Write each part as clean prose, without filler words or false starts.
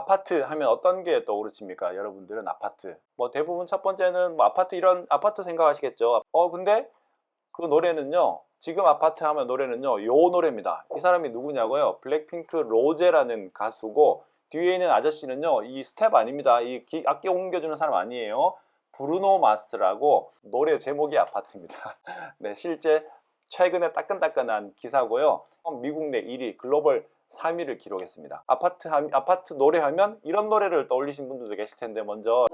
아파트 하면 어떤 게 떠오르십니까? 여러분들은 아파트. 뭐 대부분 첫 번째는 뭐 아파트, 이런 아파트 생각하시겠죠. 근데 그 노래는요, 지금 아파트 하면 노래는요, 요 노래입니다. 이 사람이 누구냐고요? 블랙핑크 로제라는 가수고, 뒤에 있는 아저씨는요, 이 스텝 아닙니다. 이 악기 옮겨주는 사람 아니에요. 브루노 마스라고, 노래 제목이 아파트입니다. 네, 실제 최근에 따끈따끈한 기사고요. 미국 내 1위, 글로벌 3위를 기록했습니다. 아파트 노래하면 이런 노래를 떠올리신 분들도 계실 텐데, 먼저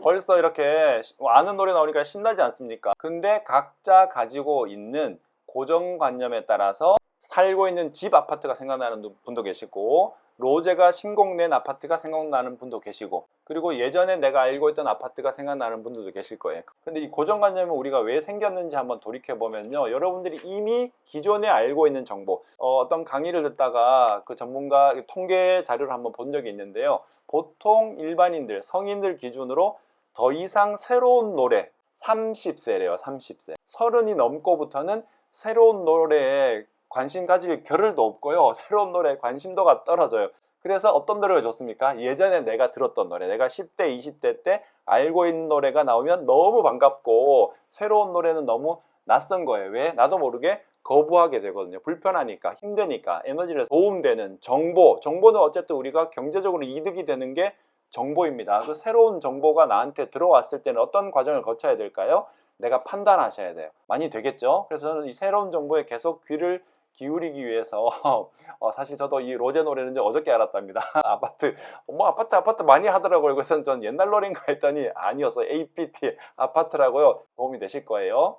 벌써 이렇게 아는 노래 나오니까 신나지 않습니까? 근데 각자 가지고 있는 고정관념에 따라서 살고 있는 집 아파트가 생각나는 분도 계시고, 로제가 신곡 낸 아파트가 생각나는 분도 계시고, 그리고 예전에 내가 알고 있던 아파트가 생각나는 분들도 계실 거예요. 근데 이 고정관념은 우리가 왜 생겼는지 한번 돌이켜보면요, 여러분들이 이미 기존에 알고 있는 정보, 어떤 강의를 듣다가 그 전문가 통계 자료를 한번 본 적이 있는데요, 보통 일반인들, 성인들 기준으로 더 이상 새로운 노래, 30세래요 30세. 30이 넘고부터는 새로운 노래에 관심 가질 겨를도 없고요, 새로운 노래에 관심도가 떨어져요. 그래서 어떤 노래가 좋습니까? 예전에 내가 들었던 노래, 내가 10대 20대 때 알고 있는 노래가 나오면 너무 반갑고, 새로운 노래는 너무 낯선 거예요. 왜? 나도 모르게 거부하게 되거든요. 불편하니까, 힘드니까. 에너지를 도움되는 정보는 어쨌든 우리가 경제적으로 이득이 되는 게 정보입니다. 그 새로운 정보가 나한테 들어왔을 때는 어떤 과정을 거쳐야 될까요? 내가 판단하셔야 돼요. 많이 되겠죠? 그래서 저는 이 새로운 정보에 계속 귀를 기울이기 위해서 사실 저도 이 로제 노래는 어저께 알았답니다. 아파트, 뭐 아파트 많이 하더라고요. 그래서 전 옛날 노래인가 했더니 아니었어요. APT 아파트라고요. 도움이 되실 거예요.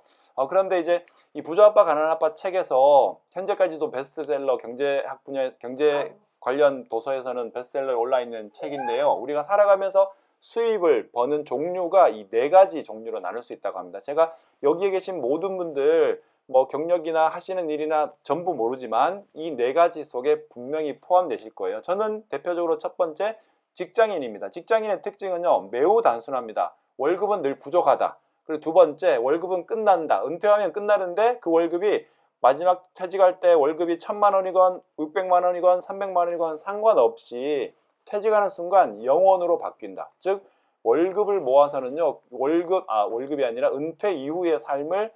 그런데 이제 이 부자 아빠 가난한 아빠 책에서 현재까지도 베스트셀러, 경제학 분야, 경제 관련 도서에서는 베스트셀러에 올라 있는 책인데요, 우리가 살아가면서 수입을 버는 종류가 이 4가지 종류로 나눌 수 있다고 합니다. 제가 여기에 계신 모든 분들 뭐 경력이나 하시는 일이나 전부 모르지만 이 4가지 속에 분명히 포함되실 거예요. 저는 대표적으로 첫 번째, 직장인입니다. 직장인의 특징은요, 매우 단순합니다. 월급은 늘 부족하다. 그리고 두 번째, 월급은 끝난다. 은퇴하면 끝나는데 그 월급이 마지막 퇴직할 때 월급이 1000만 원이건 600만 원이건 300만 원이건 상관없이 퇴직하는 순간 영원으로 바뀐다. 즉 월급을 모아서는요, 월급이 아니라 은퇴 이후의 삶을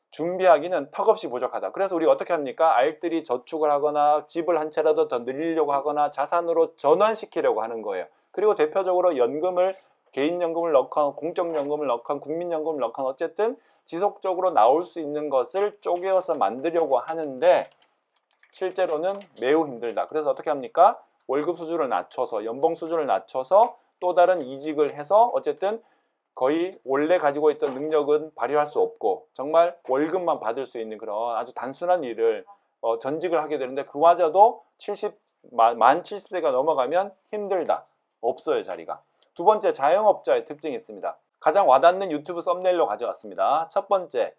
준비하기는 턱없이 부족하다. 그래서 우리가 어떻게 합니까? 알뜰히 저축을 하거나 집을 한 채라도 더 늘리려고 하거나 자산으로 전환시키려고 하는 거예요. 그리고 대표적으로 연금을, 개인연금을 넣건 공적연금을 넣건 국민연금을 넣건 어쨌든 지속적으로 나올 수 있는 것을 쪼개어서 만들려고 하는데 실제로는 매우 힘들다. 그래서 어떻게 합니까? 월급 수준을 낮춰서, 연봉 수준을 낮춰서 또 다른 이직을 해서 어쨌든 거의 원래 가지고 있던 능력은 발휘할 수 없고 정말 월급만 받을 수 있는 그런 아주 단순한 일을 전직을 하게 되는데, 그마저도 만 70세가 넘어가면 힘들다. 없어요, 자리가. 두 번째, 자영업자의 특징이 있습니다. 가장 와닿는 유튜브 썸네일로 가져왔습니다. 첫 번째,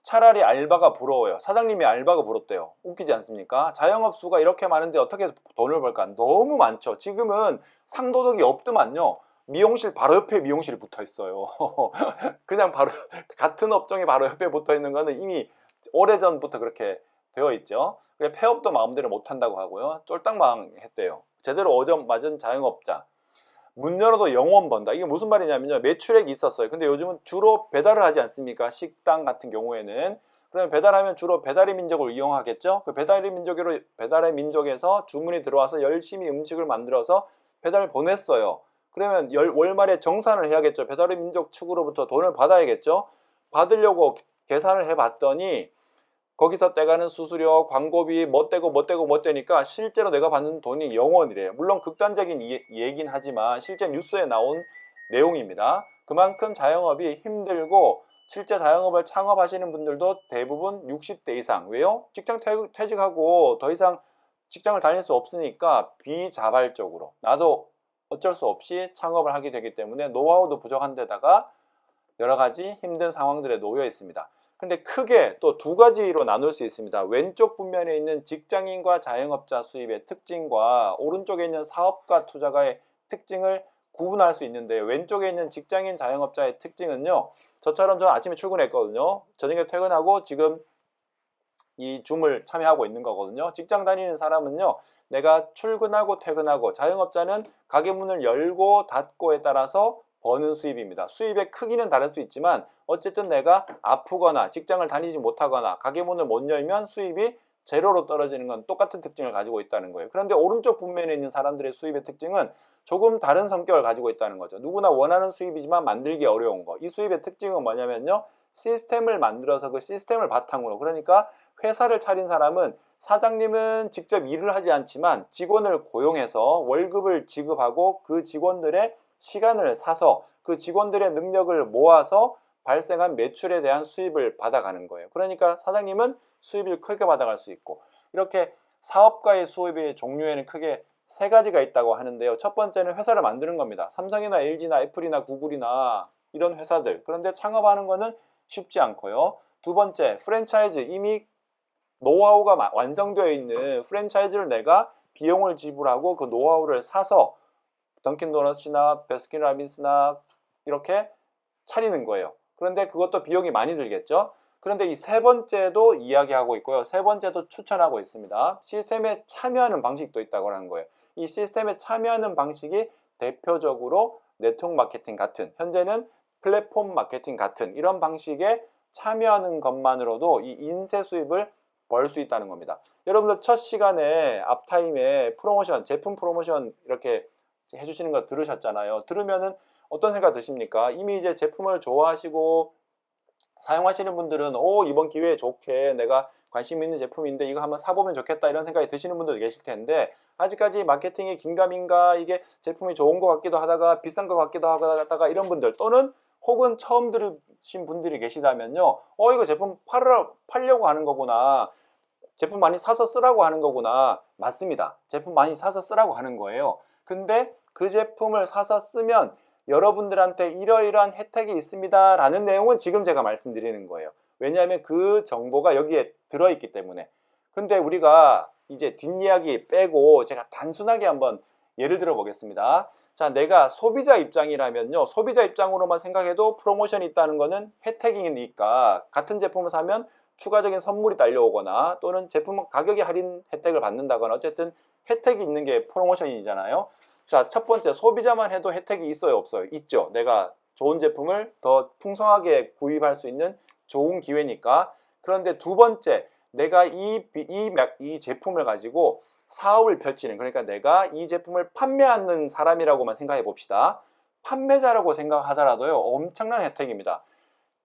차라리 알바가 부러워요. 사장님이 알바가 부럽대요. 웃기지 않습니까? 자영업수가 이렇게 많은데 어떻게 돈을 벌까? 너무 많죠. 지금은 상도덕이 없더만요. 미용실 바로 옆에 미용실이 붙어 있어요. 그냥 바로 같은 업종이 바로 옆에 붙어 있는 거는 이미 오래전부터 그렇게 되어 있죠. 폐업도 마음대로 못 한다고 하고요. 쫄딱 망했대요. 제대로 오점 맞은 자영업자. 문 열어도 영원 번다. 이게 무슨 말이냐면요, 매출액이 있었어요. 근데 요즘은 주로 배달을 하지 않습니까? 식당 같은 경우에는. 그러면 배달하면 주로 배달의 민족을 이용하겠죠. 그 배달의 민족에서 주문이 들어와서 열심히 음식을 만들어서 배달을 보냈어요. 그러면 월말에 정산을 해야겠죠. 배달의 민족 측으로부터 돈을 받아야겠죠. 받으려고 계산을 해봤더니 거기서 떼가는 수수료, 광고비 뭐 떼니까 실제로 내가 받는 돈이 0원이래요. 물론 극단적인 얘긴 하지만 실제 뉴스에 나온 내용입니다. 그만큼 자영업이 힘들고, 실제 자영업을 창업하시는 분들도 대부분 60대 이상. 왜요? 직장 퇴직하고 더 이상 직장을 다닐 수 없으니까 비자발적으로, 나도 어쩔 수 없이 창업을 하게 되기 때문에 노하우도 부족한 데다가 여러 가지 힘든 상황들에 놓여 있습니다. 근데 크게 또 2가지로 나눌 수 있습니다. 왼쪽 분면에 있는 직장인과 자영업자 수입의 특징과 오른쪽에 있는 사업가 투자가의 특징을 구분할 수 있는데요. 왼쪽에 있는 직장인 자영업자의 특징은요, 저처럼 저는 아침에 출근했거든요. 저녁에 퇴근하고 지금 이 줌을 참여하고 있는 거거든요. 직장 다니는 사람은요, 내가 출근하고 퇴근하고, 자영업자는 가게 문을 열고 닫고에 따라서 버는 수입입니다. 수입의 크기는 다를 수 있지만 어쨌든 내가 아프거나 직장을 다니지 못하거나 가게 문을 못 열면 수입이 제로로 떨어지는 건 똑같은 특징을 가지고 있다는 거예요. 그런데 오른쪽 분면에 있는 사람들의 수입의 특징은 조금 다른 성격을 가지고 있다는 거죠. 누구나 원하는 수입이지만 만들기 어려운 거. 이 수입의 특징은 뭐냐면요, 시스템을 만들어서 그 시스템을 바탕으로, 그러니까 회사를 차린 사람은, 사장님은 직접 일을 하지 않지만 직원을 고용해서 월급을 지급하고 그 직원들의 시간을 사서 그 직원들의 능력을 모아서 발생한 매출에 대한 수입을 받아가는 거예요. 그러니까 사장님은 수입을 크게 받아갈 수 있고, 이렇게 사업가의 수입의 종류에는 크게 세 가지가 있다고 하는데요. 첫 번째는 회사를 만드는 겁니다. 삼성이나 LG나 애플이나 구글이나 이런 회사들. 그런데 창업하는 거는 쉽지 않고요. 두 번째, 프랜차이즈, 이미 노하우가 완성되어 있는 프랜차이즈를 내가 비용을 지불하고 그 노하우를 사서 던킨도너츠나 베스킨라빈스나 이렇게 차리는 거예요. 그런데 그것도 비용이 많이 들겠죠. 그런데 이 세 번째도 이야기하고 있고요. 세 번째도 추천하고 있습니다. 시스템에 참여하는 방식도 있다고 하는 거예요. 이 시스템에 참여하는 방식이 대표적으로 네트워크 마케팅 같은, 현재는 플랫폼 마케팅 같은 이런 방식에 참여하는 것만으로도 이 인쇄 수입을 벌 수 있다는 겁니다. 여러분들 첫 시간에 앞타임에 프로모션, 제품 프로모션 이렇게 해주시는 거 들으셨잖아요. 들으면은 어떤 생각 드십니까? 이미 이제 제품을 좋아하시고 사용하시는 분들은 이번 기회에 좋게 내가 관심 있는 제품인데 이거 한번 사보면 좋겠다 이런 생각이 드시는 분들도 계실 텐데, 아직까지 마케팅이 긴가민가, 이게 제품이 좋은 것 같기도 하다가 비싼 것 같기도 하다가 이런 분들, 또는 혹은 처음 들으신 분들이 계시다면요, 이거 제품 팔려고 하는 거구나, 제품 많이 사서 쓰라고 하는 거구나. 맞습니다. 제품 많이 사서 쓰라고 하는 거예요. 근데 그 제품을 사서 쓰면 여러분들한테 이러이러한 혜택이 있습니다 라는 내용은 지금 제가 말씀드리는 거예요. 왜냐하면 그 정보가 여기에 들어있기 때문에. 근데 우리가 이제 뒷이야기 빼고 제가 단순하게 한번 예를 들어 보겠습니다. 자, 내가 소비자 입장이라면요, 소비자 입장으로만 생각해도 프로모션이 있다는 거는 혜택이니까, 같은 제품을 사면 추가적인 선물이 딸려오거나 또는 제품 가격이 할인 혜택을 받는다거나, 어쨌든 혜택이 있는 게 프로모션이잖아요. 자, 첫 번째, 소비자만 해도 혜택이 있어요, 없어요? 있죠. 내가 좋은 제품을 더 풍성하게 구입할 수 있는 좋은 기회니까. 그런데 두 번째, 내가 이 제품을 가지고 사업을 펼치는, 그러니까 내가 이 제품을 판매하는 사람이라고만 생각해 봅시다. 판매자라고 생각하더라도요, 엄청난 혜택입니다.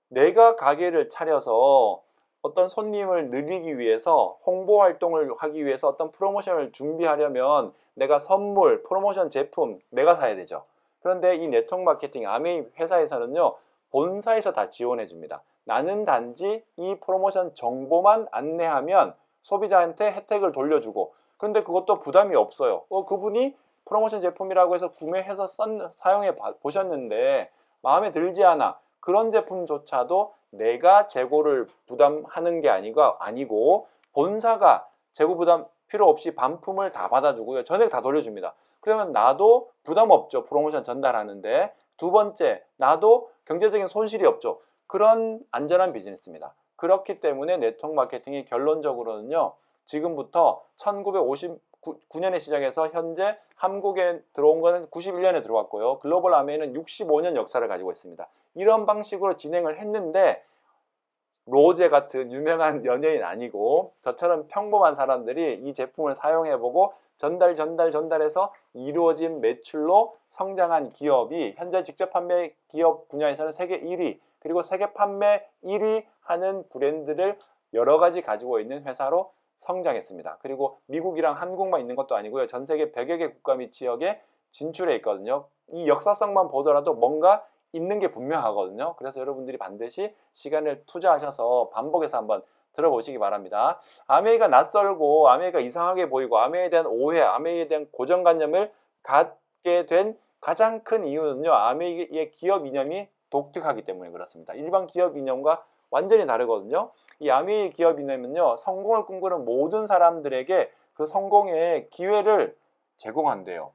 내가 가게를 차려서 어떤 손님을 늘리기 위해서, 홍보 활동을 하기 위해서 어떤 프로모션을 준비하려면 내가 선물, 프로모션 제품 내가 사야 되죠. 그런데 이 네트워크 마케팅 아메이 회사에서는요, 본사에서 다 지원해 줍니다. 나는 단지 이 프로모션 정보만 안내하면 소비자한테 혜택을 돌려주고, 그런데 그것도 부담이 없어요. 그분이 프로모션 제품이라고 해서 구매해서 사용해 보셨는데 마음에 들지 않아. 그런 제품조차도 내가 재고를 부담하는 게 아니고 본사가 재고 부담 필요 없이 반품을 다 받아주고요, 전액 다 돌려줍니다. 그러면 나도 부담 없죠, 프로모션 전달하는데. 두 번째, 나도 경제적인 손실이 없죠. 그런 안전한 비즈니스입니다. 그렇기 때문에 네트워크 마케팅이 결론적으로는요, 지금부터 1959년에 시작해서 현재 한국에 들어온 거는 91년에 들어왔고요, 글로벌 아메이는 65년 역사를 가지고 있습니다. 이런 방식으로 진행을 했는데, 로제 같은 유명한 연예인 아니고 저처럼 평범한 사람들이 이 제품을 사용해보고 전달해서 이루어진 매출로 성장한 기업이 현재 직접 판매 기업 분야에서는 세계 1위, 그리고 세계 판매 1위 하는 브랜드를 여러 가지 가지고 있는 회사로 성장했습니다. 그리고 미국이랑 한국만 있는 것도 아니고요, 전 세계 100여 개 국가 및 지역에 진출해 있거든요. 이 역사성만 보더라도 뭔가 있는 게 분명하거든요. 그래서 여러분들이 반드시 시간을 투자하셔서 반복해서 한번 들어보시기 바랍니다. 아메이가 낯설고 아메이가 이상하게 보이고 아메이에 대한 오해, 아메이에 대한 고정관념을 갖게 된 가장 큰 이유는요, 아메이의 기업 이념이 독특하기 때문에 그렇습니다. 일반 기업 이념과 완전히 다르거든요. 이 아메이의 기업 이념은요, 성공을 꿈꾸는 모든 사람들에게 그 성공의 기회를 제공한대요.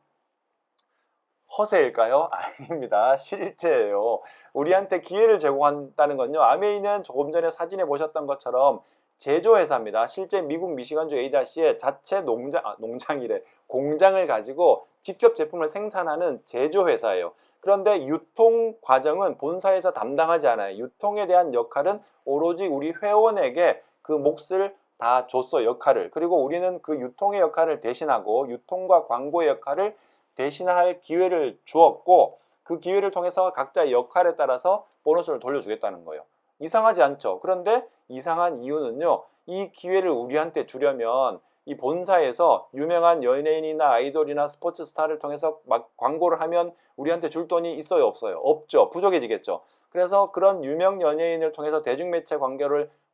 허세일까요? 아닙니다. 실제예요. 우리한테 기회를 제공한다는 건요, 아메이는 조금 전에 사진에 보셨던 것처럼 제조회사입니다. 실제 미국 미시간주 A다시의 자체 농장이래. 공장을 가지고 직접 제품을 생산하는 제조회사예요. 그런데 유통 과정은 본사에서 담당하지 않아요. 유통에 대한 역할은 오로지 우리 회원에게 그 몫을 다 줬어, 역할을. 그리고 우리는 그 유통의 역할을 대신하고 유통과 광고의 역할을 대신할 기회를 주었고, 그 기회를 통해서 각자의 역할에 따라서 보너스를 돌려주겠다는 거예요. 이상하지 않죠? 그런데 이상한 이유는요, 이 기회를 우리한테 주려면 이 본사에서 유명한 연예인이나 아이돌이나 스포츠 스타를 통해서 막 광고를 하면 우리한테 줄 돈이 있어요, 없어요? 없죠. 부족해지겠죠. 그래서 그런 유명 연예인을 통해서 대중매체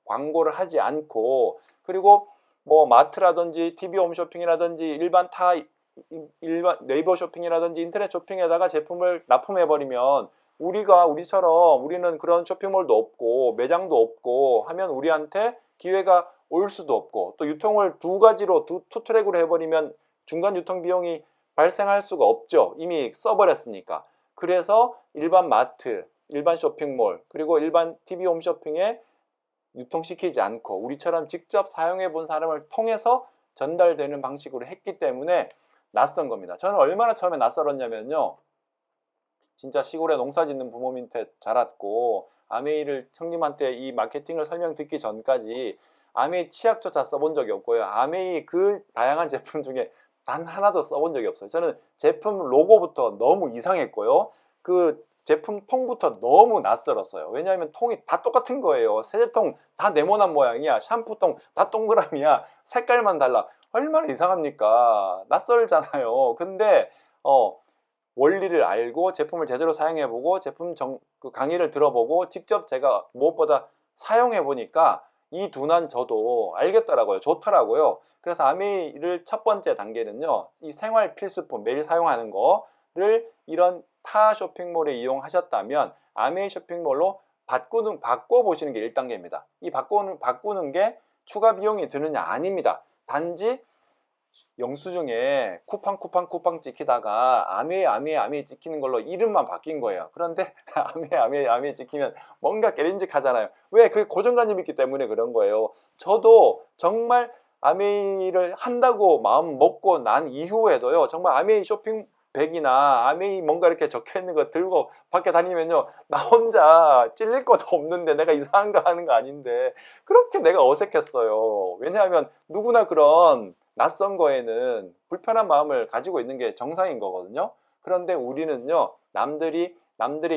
광고를 하지 않고, 그리고 뭐 마트라든지 TV 홈쇼핑이라든지 일반 네이버 쇼핑이라든지 인터넷 쇼핑에다가 제품을 납품해버리면 우리는 그런 쇼핑몰도 없고 매장도 없고 하면 우리한테 기회가 올 수도 없고, 또 유통을 두 가지로 투 트랙으로 해버리면 중간 유통 비용이 발생할 수가 없죠. 이미 써버렸으니까. 그래서 일반 마트, 일반 쇼핑몰, 그리고 일반 TV 홈쇼핑에 유통시키지 않고 우리처럼 직접 사용해 본 사람을 통해서 전달되는 방식으로 했기 때문에 낯선 겁니다. 저는 얼마나 처음에 낯설었냐면요, 진짜 시골에 농사 짓는 부모 밑에 자랐고 아메이를 형님한테 이 마케팅을 설명 듣기 전까지 아메이 치약조차 써본 적이 없고요. 아메이 그 다양한 제품 중에 단 하나도 써본 적이 없어요. 저는 제품 로고부터 너무 이상했고요. 그 제품 통부터 너무 낯설었어요. 왜냐하면 통이 다 똑같은 거예요. 세제통 다 네모난 모양이야. 샴푸통 다 동그라미야. 색깔만 달라. 얼마나 이상합니까? 낯설잖아요. 근데 원리를 알고 제품을 제대로 사용해보고 그 강의를 들어보고 직접 제가 무엇보다 사용해보니까 이 둔한 저도 알겠더라고요. 좋더라고요. 그래서 아메이를 첫 번째 단계는요, 이 생활 필수품 매일 사용하는 거를 이런 타 쇼핑몰에 이용하셨다면 아메이 쇼핑몰로 바꿔보시는 게 1단계입니다. 이 바꾸는 게 추가 비용이 드느냐? 아닙니다. 단지 영수증에 쿠팡 찍히다가 아메이 찍히는 걸로 이름만 바뀐 거예요. 그런데 아메이 찍히면 뭔가 깨림직하잖아요. 왜? 그 고정관념이 있기 때문에 그런 거예요. 저도 정말 아메이를 한다고 마음 먹고 난 이후에도요, 정말 아메이 쇼핑백이나 아메이 뭔가 이렇게 적혀 있는 거 들고 밖에 다니면요, 나 혼자 찔릴 것도 없는데 내가 이상한 거 하는 거 아닌데 그렇게 내가 어색했어요. 왜냐하면 누구나 그런 낯선 거에는 불편한 마음을 가지고 있는 게 정상인 거거든요. 그런데 우리는요, 남들의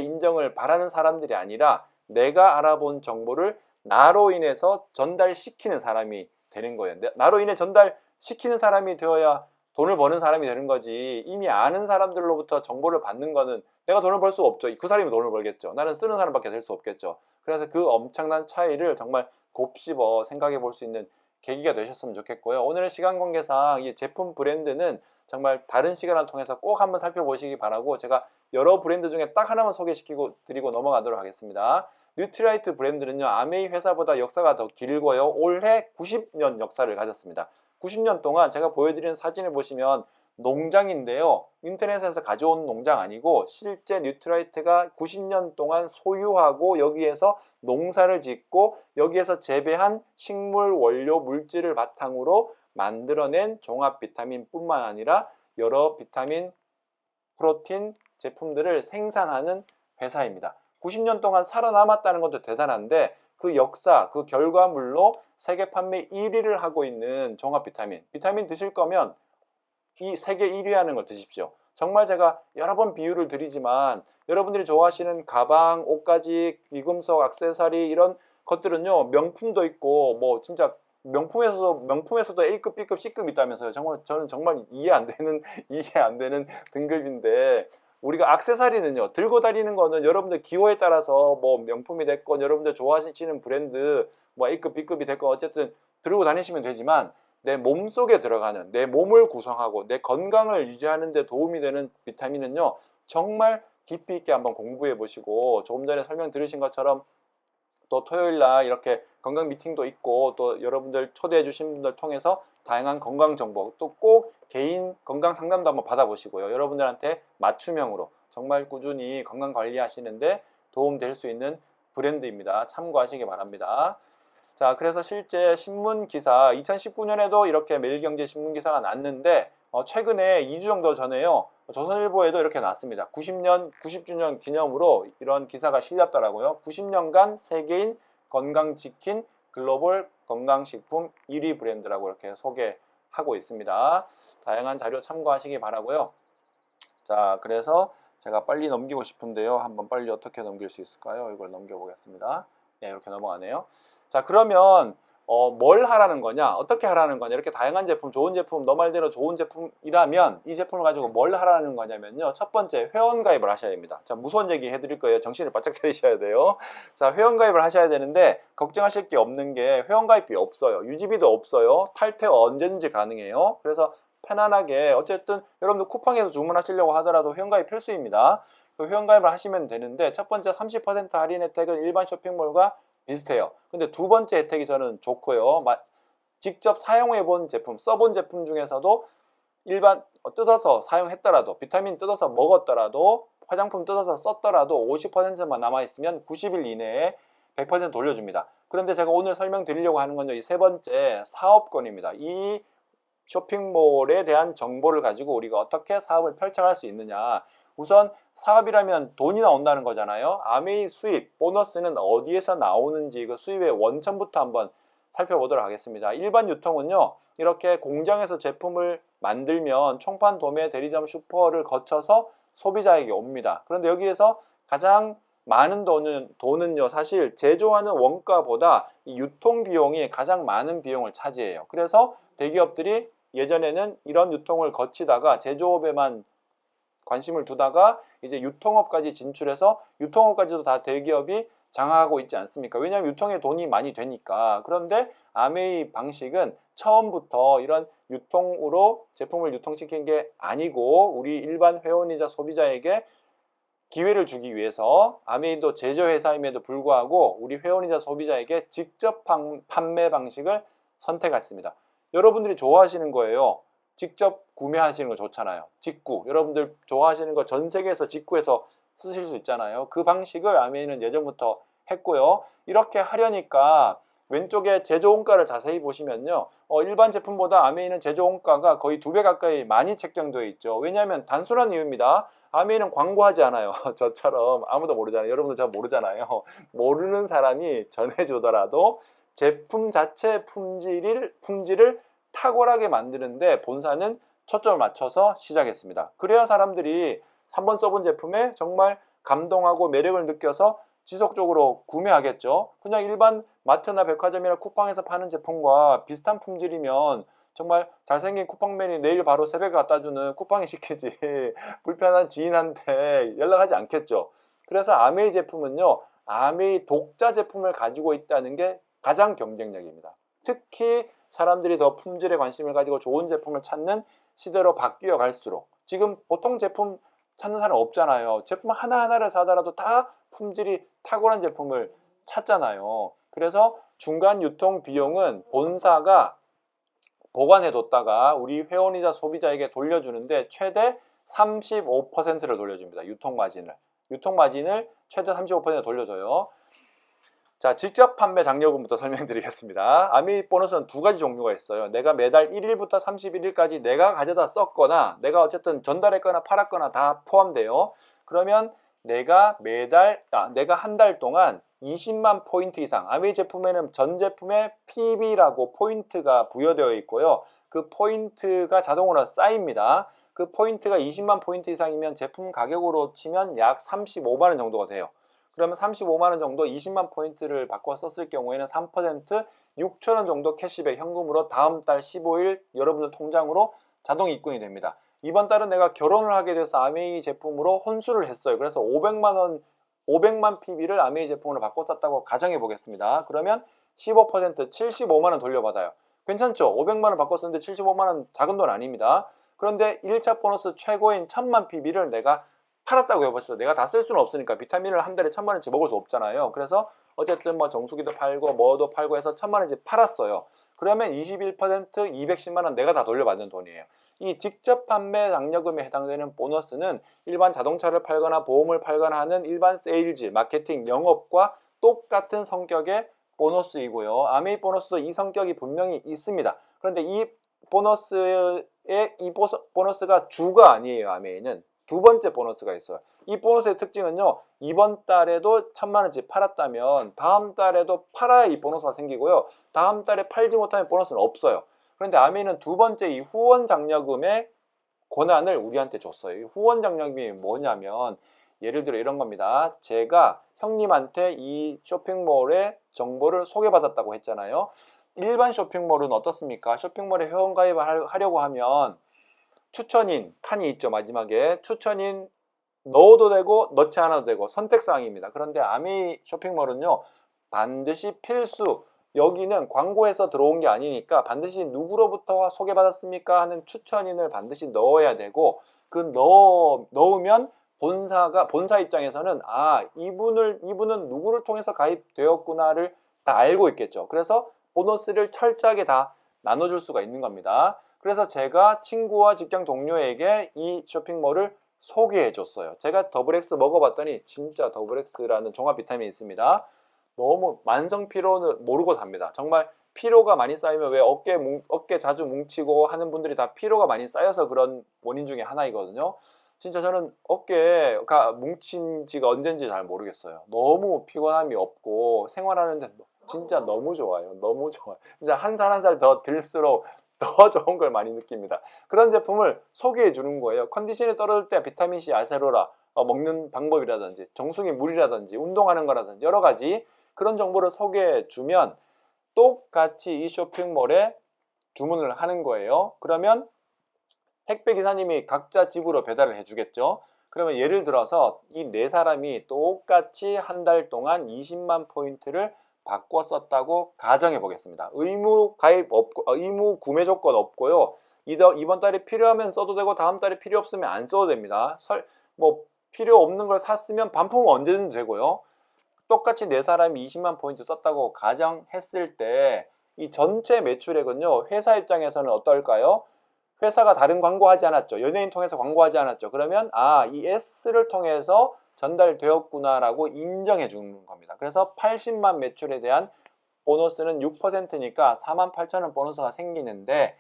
인정을 바라는 사람들이 아니라 내가 알아본 정보를 나로 인해서 전달시키는 사람이 되는 거예요. 나로 인해 전달시키는 사람이 되어야 돈을 버는 사람이 되는 거지, 이미 아는 사람들로부터 정보를 받는 거는 내가 돈을 벌 수 없죠. 그 사람이 돈을 벌겠죠. 나는 쓰는 사람밖에 될 수 없겠죠. 그래서 그 엄청난 차이를 정말 곱씹어 생각해 볼 수 있는 계기가 되셨으면 좋겠고요. 오늘의 시간 관계상 이 제품 브랜드는 정말 다른 시간을 통해서 꼭 한번 살펴보시기 바라고, 제가 여러 브랜드 중에 딱 하나만 소개시키고 드리고 넘어가도록 하겠습니다. 뉴트라이트 브랜드는요, 아메이 회사보다 역사가 더 길고요. 올해 90년 역사를 가졌습니다. 90년 동안 제가 보여드리는 사진을 보시면 농장인데요, 인터넷에서 가져온 농장 아니고 실제 뉴트라이트가 90년 동안 소유하고 여기에서 농사를 짓고 여기에서 재배한 식물 원료 물질을 바탕으로 만들어낸 종합 비타민 뿐만 아니라 여러 비타민, 프로틴 제품들을 생산하는 회사입니다. 90년 동안 살아남았다는 것도 대단한데, 그 역사, 그 결과물로 세계 판매 1위를 하고 있는 종합 비타민 드실 거면 이 세계 1위 하는 걸 드십시오. 정말 제가 여러 번 비유를 드리지만 여러분들이 좋아하시는 가방, 옷가지, 귀금속, 액세서리 이런 것들은요, 명품도 있고 뭐 진짜 명품에서도 A급, B급, C급 있다면서요. 저는 정말 이해 안 되는 등급인데, 우리가 액세서리는요, 들고 다니는 거는 여러분들 기호에 따라서 뭐 명품이 됐건 여러분들 좋아하시는 브랜드 뭐 A급, B급이 됐건 어쨌든 들고 다니시면 되지만, 내 몸속에 들어가는, 내 몸을 구성하고 내 건강을 유지하는 데 도움이 되는 비타민은요, 정말 깊이 있게 한번 공부해 보시고, 조금 전에 설명 들으신 것처럼 또 토요일날 이렇게 건강 미팅도 있고 또 여러분들 초대해 주신 분들 통해서 다양한 건강 정보, 또 꼭 개인 건강 상담도 한번 받아보시고요. 여러분들한테 맞춤형으로 정말 꾸준히 건강 관리하시는데 도움 될 수 있는 브랜드입니다. 참고하시기 바랍니다. 자, 그래서 실제 신문 기사 2019년에도 이렇게 매일경제 신문 기사가 났는데 최근에 2주 정도 전에요. 조선일보에도 이렇게 났습니다. 90주년 기념으로 이런 기사가 실렸더라고요. 90년간 세계인 건강지킨 글로벌 건강식품 1위 브랜드라고 이렇게 소개하고 있습니다. 다양한 자료 참고하시기 바라고요. 자, 그래서 제가 빨리 넘기고 싶은데요. 한번 빨리 어떻게 넘길 수 있을까요? 이걸 넘겨보겠습니다. 네, 이렇게 넘어가네요. 자, 그러면 뭘 하라는 거냐? 어떻게 하라는 거냐? 이렇게 다양한 제품, 좋은 제품, 너 말대로 좋은 제품이라면 이 제품을 가지고 뭘 하라는 거냐면요. 첫 번째, 회원가입을 하셔야 됩니다. 자, 무서운 얘기 해드릴 거예요. 정신을 바짝 차리셔야 돼요. 자, 회원가입을 하셔야 되는데 걱정하실 게 없는 게 회원가입비 없어요. 유지비도 없어요. 탈퇴 언제든지 가능해요. 그래서 편안하게 어쨌든 여러분들 쿠팡에서 주문하시려고 하더라도 회원가입 필수입니다. 그 회원가입을 하시면 되는데 첫 번째 30% 할인 혜택은 일반 쇼핑몰과 비슷해요. 근데 두 번째 혜택이 저는 좋고요. 직접 사용해 본 제품, 써본 제품 중에서도 일반 뜯어서 사용했더라도 비타민 뜯어서 먹었더라도 화장품 뜯어서 썼더라도 50%만 남아있으면 90일 이내에 100% 돌려줍니다. 그런데 제가 오늘 설명드리려고 하는 건요. 이 세 번째 사업권입니다. 이 쇼핑몰에 대한 정보를 가지고 우리가 어떻게 사업을 펼쳐갈 수 있느냐. 우선 사업이라면 돈이 나온다는 거잖아요. 아메이 수입, 보너스는 어디에서 나오는지 그 수입의 원천부터 한번 살펴보도록 하겠습니다. 일반 유통은요. 이렇게 공장에서 제품을 만들면 총판, 도매, 대리점, 슈퍼를 거쳐서 소비자에게 옵니다. 그런데 여기에서 가장 많은 돈은요. 사실 제조하는 원가보다 이 유통 비용이 가장 많은 비용을 차지해요. 그래서 대기업들이 예전에는 이런 유통을 거치다가 제조업에만 관심을 두다가 이제 유통업까지 진출해서 유통업까지도 다 대기업이 장악하고 있지 않습니까? 왜냐하면 유통에 돈이 많이 되니까. 그런데 아메이 방식은 처음부터 이런 유통으로 제품을 유통시킨 게 아니고 우리 일반 회원이자 소비자에게 기회를 주기 위해서 아메이도 제조회사임에도 불구하고 우리 회원이자 소비자에게 직접 판매 방식을 선택했습니다. 여러분들이 좋아하시는 거예요. 직접 구매하시는 거 좋잖아요. 직구. 여러분들 좋아하시는 거 전 세계에서 직구해서 쓰실 수 있잖아요. 그 방식을 아메이는 예전부터 했고요. 이렇게 하려니까 왼쪽에 제조원가를 자세히 보시면요. 일반 제품보다 아메이는 제조원가가 거의 2배 가까이 많이 책정되어 있죠. 왜냐하면 단순한 이유입니다. 아메이는 광고하지 않아요. 저처럼 아무도 모르잖아요. 여러분들 잘 모르잖아요. 모르는 사람이 전해주더라도 제품 자체 품질을 탁월하게 만드는데 본사는 초점을 맞춰서 시작했습니다. 그래야 사람들이 한번 써본 제품에 정말 감동하고 매력을 느껴서 지속적으로 구매하겠죠. 그냥 일반 마트나 백화점이나 쿠팡에서 파는 제품과 비슷한 품질이면 정말 잘생긴 쿠팡맨이 내일 바로 새벽에 갖다 주는 쿠팡이 시키지 불편한 지인한테 연락하지 않겠죠. 그래서 아메이 제품은요. 아메이 독자 제품을 가지고 있다는 게 가장 경쟁력입니다. 특히 사람들이 더 품질에 관심을 가지고 좋은 제품을 찾는 시대로 바뀌어 갈수록 지금 보통 제품 찾는 사람 없잖아요. 제품 하나하나를 사더라도 다 품질이 탁월한 제품을 찾잖아요. 그래서 중간 유통 비용은 본사가 보관해 뒀다가 우리 회원이자 소비자에게 돌려주는데 최대 35%를 돌려줍니다. 유통 마진을 최대 35% 돌려줘요. 자, 직접 판매 장려금부터 설명드리겠습니다. 아메이 보너스는 두 가지 종류가 있어요. 내가 매달 1일부터 31일까지 내가 가져다 썼거나 내가 어쨌든 전달했거나 팔았거나 다 포함돼요. 그러면 내가 한 달 동안 20만 포인트 이상, 아메이 제품에는 전 제품에 PB라고 포인트가 부여되어 있고요. 그 포인트가 자동으로 쌓입니다. 그 포인트가 20만 포인트 이상이면 제품 가격으로 치면 약 35만 원 정도가 돼요. 그러면 35만 원 정도 20만 포인트를 바꿔 썼을 경우에는 3% 6천 원 정도 캐시백 현금으로 다음 달 15일 여러분들 통장으로 자동 입금이 됩니다. 이번 달은 내가 결혼을 하게 돼서 아메이 제품으로 혼수를 했어요. 그래서 500만 PB를 아메이 제품으로 바꿔 썼다고 가정해 보겠습니다. 그러면 15% 75만 원 돌려받아요. 괜찮죠? 500만 원 바꿔 썼는데 75만 원 작은 돈 아닙니다. 그런데 1차 보너스 최고인 1000만 PB를 내가 팔았다고 해봤어요. 내가 다 쓸 수는 없으니까 비타민을 한 달에 1000만 원치 먹을 수 없잖아요. 그래서 어쨌든 뭐 정수기도 팔고 뭐도 팔고 해서 1000만 원치 팔았어요. 그러면 21% 210만 원 내가 다 돌려받는 돈이에요. 이 직접 판매 장려금에 해당되는 보너스는 일반 자동차를 팔거나 보험을 팔거나 하는 일반 세일즈, 마케팅, 영업과 똑같은 성격의 보너스이고요. 아메이 보너스도 이 성격이 분명히 있습니다. 그런데 이 보너스가 주가 아니에요. 아메이는 두 번째 보너스가 있어요. 이 보너스의 특징은요, 이번 달에도 1,000만원치 팔았다면 다음 달에도 팔아야 이 보너스가 생기고요, 다음 달에 팔지 못하면 보너스는 없어요. 그런데 아메이는 두 번째 이 후원 장려금의 권한을 우리한테 줬어요. 이 후원 장려금이 뭐냐면, 예를 들어 이런 겁니다. 제가 형님한테 이 쇼핑몰의 정보를 소개받았다고 했잖아요. 일반 쇼핑몰은 어떻습니까? 쇼핑몰에 회원가입을 하려고 하면 추천인 칸이 있죠. 마지막에 추천인 넣어도 되고 넣지 않아도 되고 선택사항입니다. 그런데 아미 쇼핑몰은요, 반드시 필수, 여기는 광고에서 들어온 게 아니니까 반드시 누구로부터 소개받았습니까 하는 추천인을 반드시 넣어야 되고, 그 넣으면 본사 입장에서는 이분은 누구를 통해서 가입되었구나를 다 알고 있겠죠. 그래서 보너스를 철저하게 다 나눠줄 수가 있는 겁니다. 그래서 제가 친구와 직장 동료에게 이 쇼핑몰을 소개해 줬어요. 제가 더블X 먹어봤더니 진짜 더블X라는 종합 비타민이 있습니다. 너무 만성 피로는 모르고 삽니다. 정말 피로가 많이 쌓이면, 왜 어깨 자주 뭉치고 하는 분들이 다 피로가 많이 쌓여서 그런 원인 중에 하나이거든요. 진짜 저는 어깨가 뭉친 지가 언젠지 잘 모르겠어요. 너무 피곤함이 없고 생활하는데 진짜 너무 좋아요. 너무 좋아요. 진짜 한 살 한 살 더 들수록 더 좋은 걸 많이 느낍니다. 그런 제품을 소개해 주는 거예요. 컨디션이 떨어질 때 비타민C 아세로라 먹는 방법이라든지 정수기 물이라든지 운동하는 거라든지 여러 가지 그런 정보를 소개해 주면 똑같이 이 쇼핑몰에 주문을 하는 거예요. 그러면 택배 기사님이 각자 집으로 배달을 해주겠죠. 그러면 예를 들어서 이 네 사람이 똑같이 한 달 동안 20만 포인트를 바꿔 썼다고 가정해 보겠습니다. 의무 가입 없고 의무 구매 조건 없고요. 이번 달에 필요하면 써도 되고 다음 달에 필요 없으면 안 써도 됩니다. 필요 없는 걸 샀으면 반품은 언제든 되고요. 똑같이 네 사람이 20만 포인트 썼다고 가정했을 때 이 전체 매출액은요, 회사 입장에서는 어떨까요? 회사가 다른 광고하지 않았죠. 연예인 통해서 광고하지 않았죠. 그러면 이 S를 통해서 전달되었구나라고 인정해 주는 겁니다. 그래서 80만 매출에 대한 보너스는 6%니까 48,000원 보너스가 생기는데,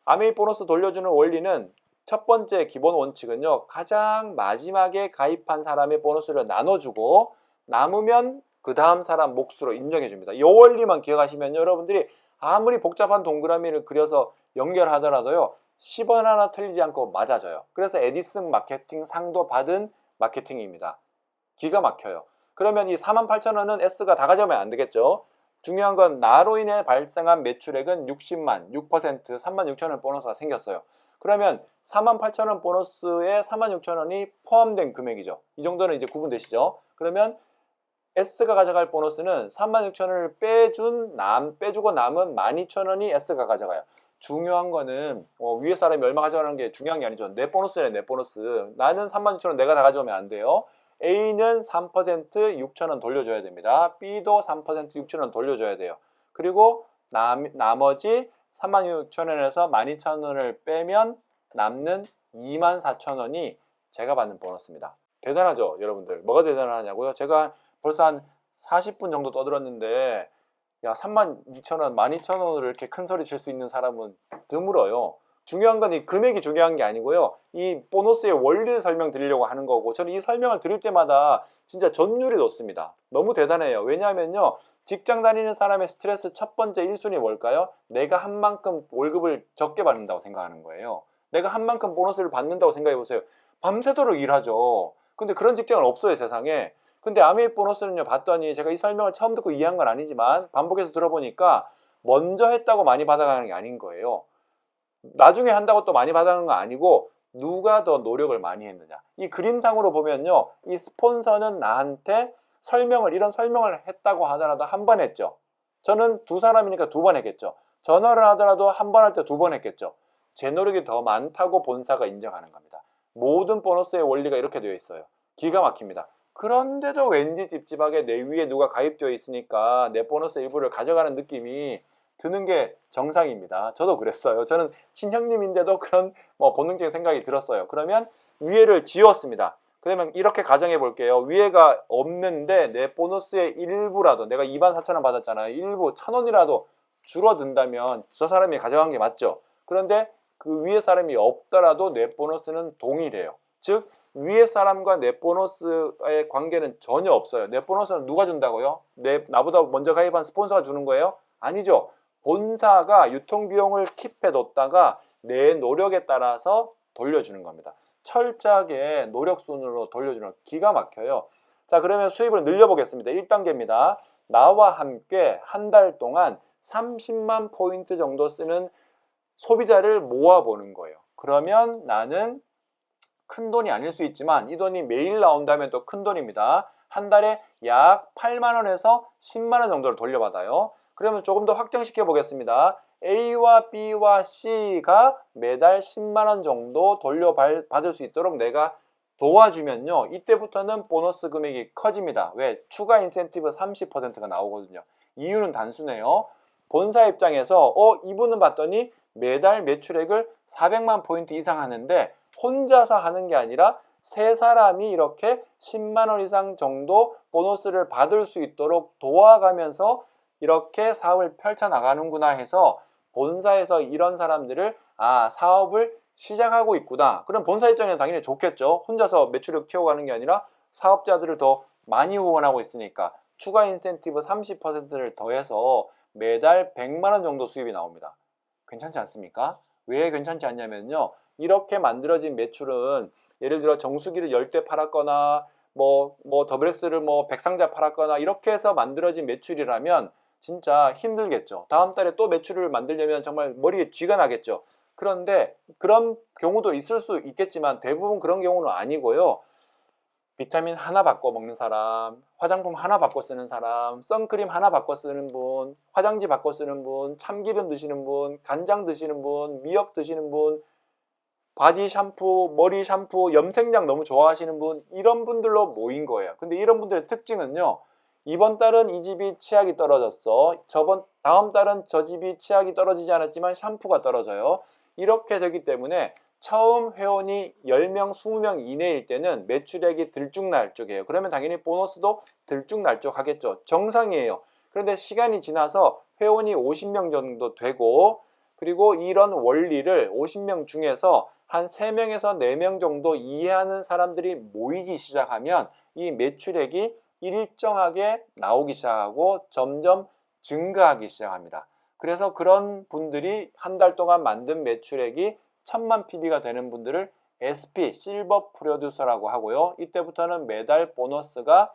아메이 보너스 돌려주는 원리는 첫 번째 기본 원칙은요, 가장 마지막에 가입한 사람의 보너스를 나눠주고 남으면 그 다음 사람 몫으로 인정해 줍니다. 이 원리만 기억하시면 여러분들이 아무리 복잡한 동그라미를 그려서 연결하더라도요, 10원 하나 틀리지 않고 맞아져요. 그래서 에디슨 마케팅 상도 받은 마케팅입니다. 기가 막혀요. 그러면 이 48,000원은 S가 다 가져가면 안 되겠죠. 중요한 건 나로 인해 발생한 매출액은 60만, 6%, 36,000원 보너스가 생겼어요. 그러면 48,000원 보너스에 46,000원이 포함된 금액이죠. 이 정도는 이제 구분되시죠? 그러면 S가 가져갈 보너스는 36,000원을 빼주고 남은 12,000원이 S가 가져가요. 중요한 거는 위에 사람이 얼마 가져가는 게 중요한 게 아니죠. 내 보너스네, 내 보너스. 나는 36,000원 내가 다 가져오면 안 돼요. A는 3% 6,000원 돌려줘야 됩니다. B도 3% 6,000원 돌려줘야 돼요. 그리고 나머지 36,000원에서 12,000원을 빼면 남는 24,000원이 제가 받는 보너스입니다. 대단하죠, 여러분들? 뭐가 대단하냐고요? 제가 벌써 한 40분 정도 떠들었는데, 야, 32,000원, 12,000원을 이렇게 큰 소리 칠 수 있는 사람은 드물어요. 중요한 건 이 금액이 중요한 게 아니고요, 이 보너스의 원리를 설명드리려고 하는 거고, 저는 이 설명을 드릴 때마다 진짜 전율이 높습니다. 너무 대단해요. 왜냐하면요, 직장 다니는 사람의 스트레스 첫 번째 1순위 뭘까요? 내가 한 만큼 월급을 적게 받는다고 생각하는 거예요. 내가 한 만큼 보너스를 받는다고 생각해 보세요. 밤새도록 일하죠. 근데 그런 직장은 없어요, 세상에. 근데 아메이 보너스는요, 봤더니 제가 이 설명을 처음 듣고 이해한 건 아니지만 반복해서 들어보니까 먼저 했다고 많이 받아가는 게 아닌 거예요. 나중에 한다고 또 많이 받아가는 건 아니고 누가 더 노력을 많이 했느냐. 이 그림상으로 보면요, 이 스폰서는 나한테 이런 설명을 했다고 하더라도 한 번 했죠. 저는 두 사람이니까 두 번 했겠죠. 전화를 하더라도 한 번 할 때 두 번 했겠죠. 제 노력이 더 많다고 본사가 인정하는 겁니다. 모든 보너스의 원리가 이렇게 되어 있어요. 기가 막힙니다. 그런데도 왠지 찝찝하게 내 위에 누가 가입되어 있으니까 내 보너스 일부를 가져가는 느낌이 드는 게 정상입니다. 저도 그랬어요. 저는 친형님인데도 그런 본능적인 생각이 들었어요. 그러면 위에를 지웠습니다. 그러면 이렇게 가정해 볼게요. 위에가 없는데 내 보너스의 일부라도, 내가 24,000원 받았잖아요. 일부 1,000원이라도 줄어든다면 저 사람이 가져간 게 맞죠. 그런데 그 위에 사람이 없더라도 내 보너스는 동일해요. 즉 위에 사람과 내 보너스의 관계는 전혀 없어요. 내 보너스는 누가 준다고요? 나보다 먼저 가입한 스폰서가 주는 거예요? 아니죠. 본사가 유통비용을 킵해 뒀다가 내 노력에 따라서 돌려주는 겁니다. 철저하게 노력순으로 돌려주는, 기가 막혀요. 자, 그러면 수입을 늘려보겠습니다. 1단계입니다. 나와 함께 한 달 동안 30만 포인트 정도 쓰는 소비자를 모아보는 거예요. 그러면 나는 큰 돈이 아닐 수 있지만 이 돈이 매일 나온다면 또 큰 돈입니다. 한 달에 약 8만 원에서 10만 원 정도를 돌려받아요. 그러면 조금 더 확장시켜 보겠습니다. A와 B와 C가 매달 10만 원 정도 돌려받을 수 있도록 내가 도와주면요. 이때부터는 보너스 금액이 커집니다. 왜? 추가 인센티브 30%가 나오거든요. 이유는 단순해요. 본사 입장에서 이분은 봤더니 매달 매출액을 400만 포인트 이상 하는데 혼자서 하는 게 아니라 세 사람이 이렇게 10만 원 이상 정도 보너스를 받을 수 있도록 도와가면서 이렇게 사업을 펼쳐나가는구나 해서 본사에서 이런 사람들을 사업을 시작하고 있구나. 그럼 본사 입장에는 당연히 좋겠죠. 혼자서 매출을 키워가는 게 아니라 사업자들을 더 많이 후원하고 있으니까 추가 인센티브 30%를 더해서 매달 100만 원 정도 수입이 나옵니다. 괜찮지 않습니까? 왜 괜찮지 않냐면요. 이렇게 만들어진 매출은 예를 들어 정수기를 10대 팔았거나 더블엑스를 100상자 팔았거나 이렇게 해서 만들어진 매출이라면 진짜 힘들겠죠. 다음 달에 또 매출을 만들려면 정말 머리에 쥐가 나겠죠. 그런데 그런 경우도 있을 수 있겠지만 대부분 그런 경우는 아니고요. 비타민 하나 바꿔 먹는 사람, 화장품 하나 바꿔 쓰는 사람, 선크림 하나 바꿔 쓰는 분, 화장지 바꿔 쓰는 분, 참기름 드시는 분, 간장 드시는 분, 미역 드시는 분, 바디 샴푸, 머리 샴푸, 염색약 너무 좋아하시는 분, 이런 분들로 모인 거예요. 근데 이런 분들의 특징은요. 이번 달은 이 집이 치약이 떨어졌어. 다음 달은 저 집이 치약이 떨어지지 않았지만 샴푸가 떨어져요. 이렇게 되기 때문에 처음 회원이 10명, 20명 이내일 때는 매출액이 들쭉날쭉해요. 그러면 당연히 보너스도 들쭉날쭉 하겠죠. 정상이에요. 그런데 시간이 지나서 회원이 50명 정도 되고 그리고 이런 원리를 50명 중에서 한 3명에서 4명 정도 이해하는 사람들이 모이기 시작하면 이 매출액이 일정하게 나오기 시작하고 점점 증가하기 시작합니다. 그래서 그런 분들이 한 달 동안 만든 매출액이 1000만 PB가 되는 분들을 SP, 실버 프로듀서라고 하고요. 이때부터는 매달 보너스가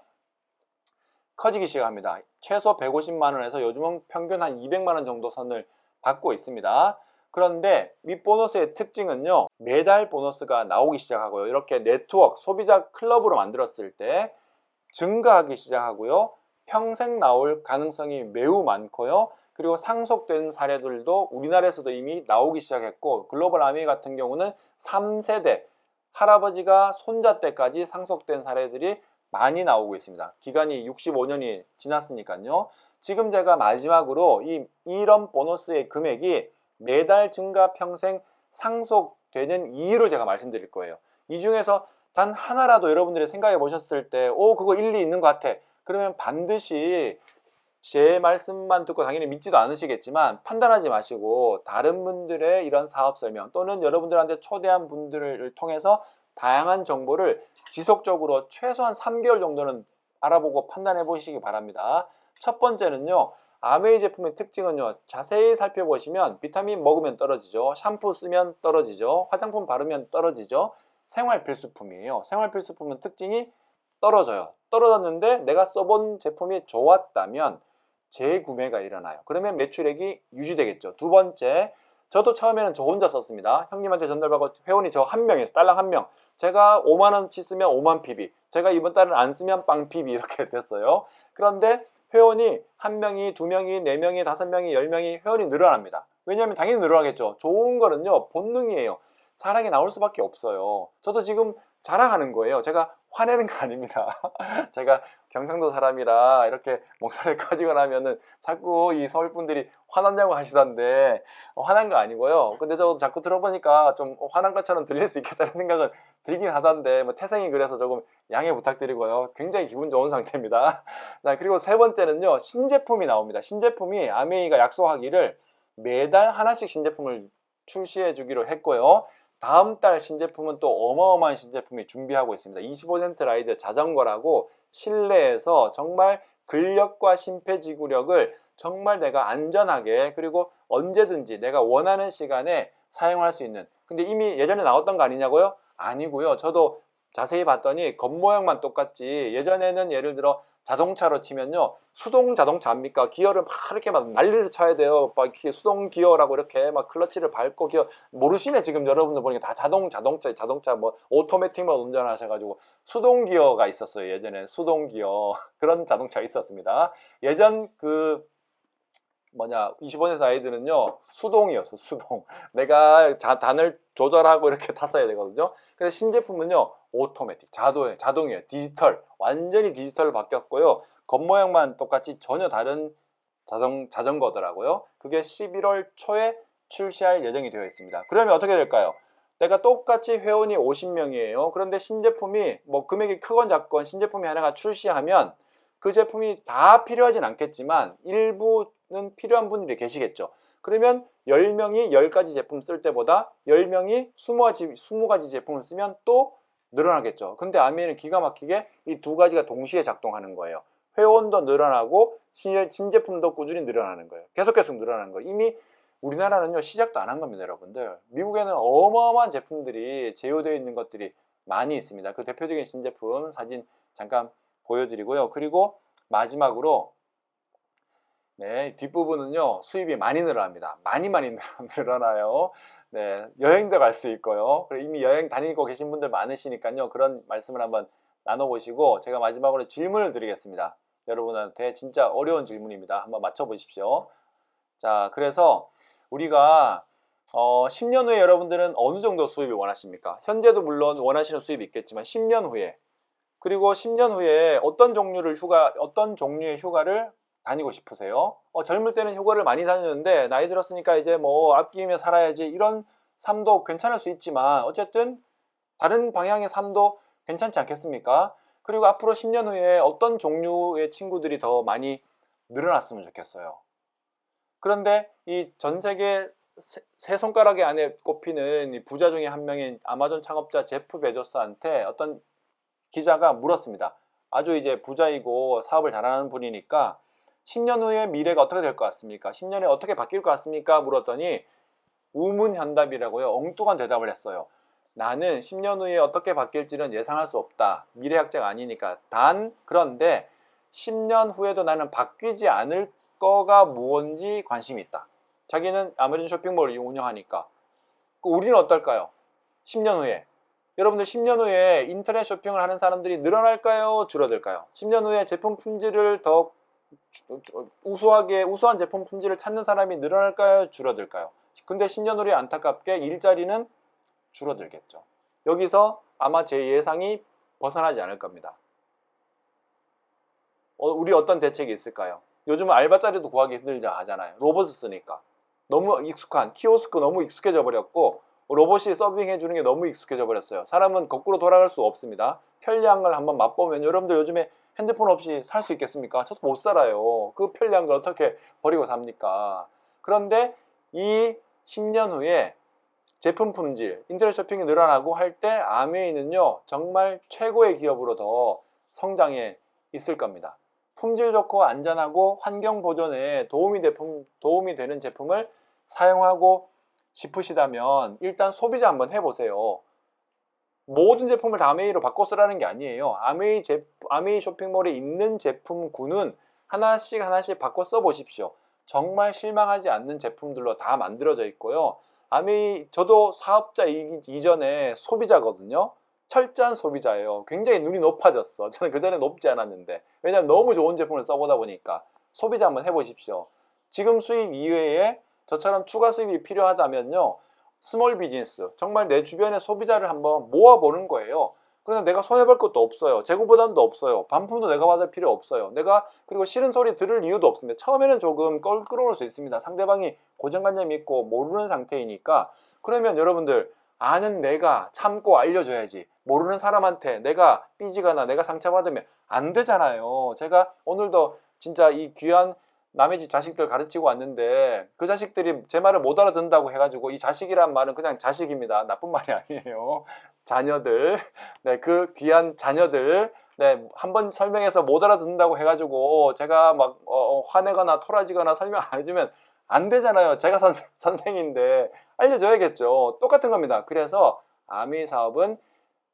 커지기 시작합니다. 최소 150만 원에서 요즘은 평균 한 200만 원 정도 선을 받고 있습니다. 그런데 이 보너스의 특징은요. 매달 보너스가 나오기 시작하고요. 이렇게 네트워크, 소비자 클럽으로 만들었을 때 증가하기 시작하고요. 평생 나올 가능성이 매우 많고요. 그리고 상속된 사례들도 우리나라에서도 이미 나오기 시작했고 글로벌 아미 같은 경우는 3세대 할아버지가 손자 때까지 상속된 사례들이 많이 나오고 있습니다. 기간이 65년이 지났으니까요. 지금 제가 마지막으로 이런 보너스의 금액이 매달 증가 평생 상속되는 이유를 제가 말씀드릴 거예요. 이 중에서 단 하나라도 여러분들이 생각해 보셨을 때 그거 일리 있는 것 같아. 그러면 반드시 제 말씀만 듣고 당연히 믿지도 않으시겠지만 판단하지 마시고 다른 분들의 이런 사업 설명 또는 여러분들한테 초대한 분들을 통해서 다양한 정보를 지속적으로 최소한 3개월 정도는 알아보고 판단해 보시기 바랍니다. 첫 번째는요. 아메이 제품의 특징은요. 자세히 살펴보시면 비타민 먹으면 떨어지죠. 샴푸 쓰면 떨어지죠. 화장품 바르면 떨어지죠. 생활 필수품이에요. 생활 필수품은 특징이 떨어져요. 떨어졌는데 내가 써본 제품이 좋았다면 재구매가 일어나요. 그러면 매출액이 유지되겠죠. 두 번째, 저도 처음에는 저 혼자 썼습니다. 형님한테 전달받고 회원이 저 한 명이에요. 딸랑 한 명. 제가 5만 원치 쓰면 5만 PB. 제가 이번 달은 안 쓰면 빵 PB 이렇게 됐어요. 그런데 회원이 한 명이, 두 명이, 네 명이, 다섯 명이, 10명이 회원이 늘어납니다. 왜냐하면 당연히 늘어나겠죠. 좋은 거는요. 본능이에요. 자랑이 나올 수밖에 없어요. 저도 지금 자랑하는 거예요. 제가 화내는 거 아닙니다. 제가 경상도 사람이라 이렇게 목소리가 커지거나 하면은 자꾸 이 서울 분들이 화났냐고 하시던데 화난 거 아니고요. 근데 저도 자꾸 들어보니까 좀 화난 것처럼 들릴 수 있겠다는 생각은 들긴 하던데 뭐 태생이 그래서 조금 양해 부탁드리고요. 굉장히 기분 좋은 상태입니다. 자, 그리고 세 번째는요. 신제품이 나옵니다. 신제품이 아메이가 약속하기를 매달 하나씩 신제품을 출시해 주기로 했고요. 다음 달 신제품은 또 어마어마한 신제품이 준비하고 있습니다. 25센트 라이드 자전거라고 실내에서 정말 근력과 심폐지구력을 정말 내가 안전하게 그리고 언제든지 내가 원하는 시간에 사용할 수 있는, 근데 이미 예전에 나왔던 거 아니냐고요? 아니고요. 저도 자세히 봤더니 겉모양만 똑같지 예전에는 예를 들어 자동차로 치면요 수동 자동차 압니까? 기어를 막 이렇게 막 난리를 쳐야 돼요. 막 수동 기어라고 이렇게 막 클러치를 밟고 기어 모르시네. 지금 여러분들 보니까 다 자동차 뭐 오토매틱만 운전하셔가지고 수동 기어가 있었어요. 예전에 수동 기어 그런 자동차가 있었습니다. 예전 그 뭐냐 25년생 아이들은요 수동이었어. 수동 내가 단을 조절하고 이렇게 탔어야 되거든요. 근데 신제품은요 오토매틱 자동이에요. 디지털 완전히 디지털로 바뀌었고요. 겉모양만 똑같이 전혀 다른 자전거더라고요. 그게 11월 초에 출시할 예정이 되어 있습니다. 그러면 어떻게 될까요? 내가 똑같이 회원이 50명이에요. 그런데 신제품이 뭐 금액이 크건 작건 신제품이 하나가 출시하면 그 제품이 다 필요하진 않겠지만 일부는 필요한 분들이 계시겠죠. 그러면 10명이 10가지 제품 쓸 때보다 10명이 20가지 제품을 쓰면 또 늘어나겠죠. 근데 아미는 기가 막히게 이 두 가지가 동시에 작동하는 거예요. 회원도 늘어나고 신제품도 꾸준히 늘어나는 거예요. 계속 늘어나는 거예요. 이미 우리나라는요 시작도 안 한 겁니다, 여러분들. 미국에는 어마어마한 제품들이 제휴되어 있는 것들이 많이 있습니다. 그 대표적인 신제품 사진 잠깐 보여드리고요. 그리고 마지막으로 네, 뒷부분은요 수입이 많이 늘어납니다. 많이 늘어나요. 네, 여행도 갈 수 있고요. 그리고 이미 여행 다니고 계신 분들 많으시니까요. 그런 말씀을 한번 나눠보시고 제가 마지막으로 질문을 드리겠습니다. 여러분한테 진짜 어려운 질문입니다. 한번 맞춰보십시오. 자, 그래서 우리가 10년 후에 여러분들은 어느 정도 수입을 원하십니까? 현재도 물론 원하시는 수입이 있겠지만 10년 후에, 그리고 10년 후에 어떤 종류의 휴가를 다니고 싶으세요? 젊을 때는 휴가를 많이 다녔는데 나이 들었으니까 이제 뭐 아끼며 살아야지 이런 삶도 괜찮을 수 있지만 어쨌든 다른 방향의 삶도 괜찮지 않겠습니까? 그리고 앞으로 10년 후에 어떤 종류의 친구들이 더 많이 늘어났으면 좋겠어요. 그런데 이 전 세계 세 손가락에 안에 꼽히는 이 부자 중에 한 명인 아마존 창업자 제프 베조스한테 어떤 기자가 물었습니다. 아주 이제 부자이고 사업을 잘하는 분이니까 10년 후에 미래가 어떻게 될 것 같습니까? 10년에 어떻게 바뀔 것 같습니까? 물었더니 우문현답이라고요. 엉뚱한 대답을 했어요. 나는 10년 후에 어떻게 바뀔지는 예상할 수 없다. 미래학자가 아니니까. 그런데 10년 후에도 나는 바뀌지 않을 거가 무언지 관심이 있다. 자기는 아마존 쇼핑몰을 운영하니까. 우리는 어떨까요? 10년 후에. 여러분들 10년 후에 인터넷 쇼핑을 하는 사람들이 늘어날까요? 줄어들까요? 10년 후에 제품 품질을 더 우수한 제품 품질을 찾는 사람이 늘어날까요? 줄어들까요? 근데 10년 후에 안타깝게 일자리는 줄어들겠죠. 여기서 아마 제 예상이 벗어나지 않을 겁니다. 우리 어떤 대책이 있을까요? 요즘은 알바자리도 구하기 힘들자 하잖아요. 로봇을 쓰니까. 너무 키오스크 너무 익숙해져 버렸고 로봇이 서빙해 주는 게 너무 익숙해져 버렸어요. 사람은 거꾸로 돌아갈 수 없습니다. 편리한 걸 한번 맛보면 여러분들 요즘에 핸드폰 없이 살 수 있겠습니까? 저도 못 살아요. 그 편리한 걸 어떻게 버리고 삽니까? 그런데 이 10년 후에 제품 품질, 인터넷 쇼핑이 늘어나고 할 때 아메이는요 정말 최고의 기업으로 더 성장해 있을 겁니다. 품질 좋고 안전하고 환경 보존에 도움이 되는 제품을 사용하고 싶으시다면 일단 소비자 한번 해보세요. 모든 제품을 다 아메이로 바꿔 쓰라는 게 아니에요. 아메이 쇼핑몰에 있는 제품군은 하나씩 바꿔 써보십시오. 정말 실망하지 않는 제품들로 다 만들어져 있고요. 저도 사업자 이전에 소비자거든요. 철저한 소비자예요. 굉장히 눈이 높아졌어. 저는 그전에 높지 않았는데. 왜냐하면 너무 좋은 제품을 써보다 보니까. 소비자 한번 해보십시오. 지금 수입 이외에 저처럼 추가 수입이 필요하다면요. 스몰 비즈니스, 정말 내 주변의 소비자를 한번 모아보는 거예요. 그런데 내가 손해볼 것도 없어요. 재고부담도 없어요. 반품도 내가 받을 필요 없어요. 내가 그리고 싫은 소리 들을 이유도 없습니다. 처음에는 조금 끌어올 수 있습니다. 상대방이 고정관념이 있고 모르는 상태이니까. 그러면 여러분들 아는 내가 참고 알려줘야지. 모르는 사람한테 내가 삐지거나 내가 상처받으면 안 되잖아요. 제가 오늘도 진짜 이 귀한 남의 집 자식들 가르치고 왔는데 그 자식들이 제 말을 못 알아듣는다고 해가지고 이 자식이란 말은 그냥 자식입니다. 나쁜 말이 아니에요. 자녀들, 네, 그 귀한 자녀들, 네, 한번 설명해서 못 알아듣는다고 해가지고 제가 막 화내거나 토라지거나 설명 안 해주면 안 되잖아요. 제가 선생인데 알려줘야겠죠. 똑같은 겁니다. 그래서 아미 사업은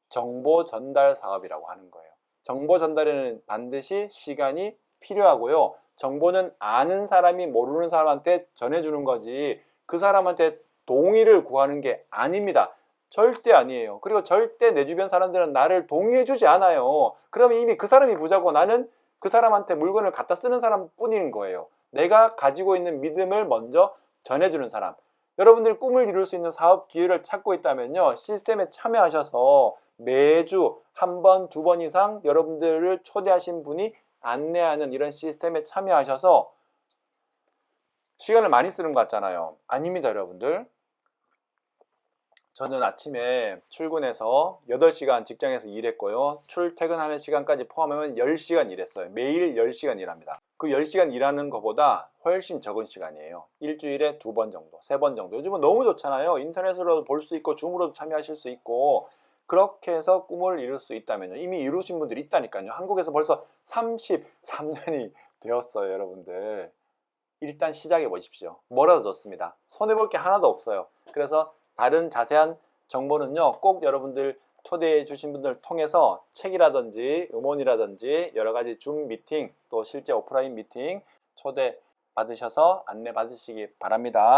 정보 전달 사업이라고 하는 거예요. 정보 전달에는 반드시 시간이 필요하고요. 정보는 아는 사람이 모르는 사람한테 전해주는 거지 그 사람한테 동의를 구하는 게 아닙니다. 절대 아니에요. 그리고 절대 내 주변 사람들은 나를 동의해주지 않아요. 그러면 이미 그 사람이 부자고 나는 그 사람한테 물건을 갖다 쓰는 사람 뿐인 거예요. 내가 가지고 있는 믿음을 먼저 전해주는 사람. 여러분들 꿈을 이룰 수 있는 사업 기회를 찾고 있다면요. 시스템에 참여하셔서 매주 한 번, 두 번 이상 여러분들을 초대하신 분이 안내하는 이런 시스템에 참여하셔서 시간을 많이 쓰는 것 같잖아요. 아닙니다, 여러분들. 저는 아침에 출근해서 8시간 직장에서 일했고요. 출퇴근하는 시간까지 포함하면 10시간 일했어요. 매일 10시간 일합니다. 그 10시간 일하는 것보다 훨씬 적은 시간이에요. 일주일에 2번 정도, 3번 정도. 요즘은 너무 좋잖아요. 인터넷으로도 볼 수 있고 줌으로도 참여하실 수 있고 그렇게 해서 꿈을 이룰 수 있다면요. 이미 이루신 분들이 있다니까요. 한국에서 벌써 33년이 되었어요, 여러분들. 일단 시작해 보십시오. 뭐라도 좋습니다. 손해볼 게 하나도 없어요. 그래서 다른 자세한 정보는요, 꼭 여러분들 초대해 주신 분들 통해서 책이라든지 음원이라든지 여러 가지 줌 미팅 또 실제 오프라인 미팅 초대 받으셔서 안내 받으시기 바랍니다.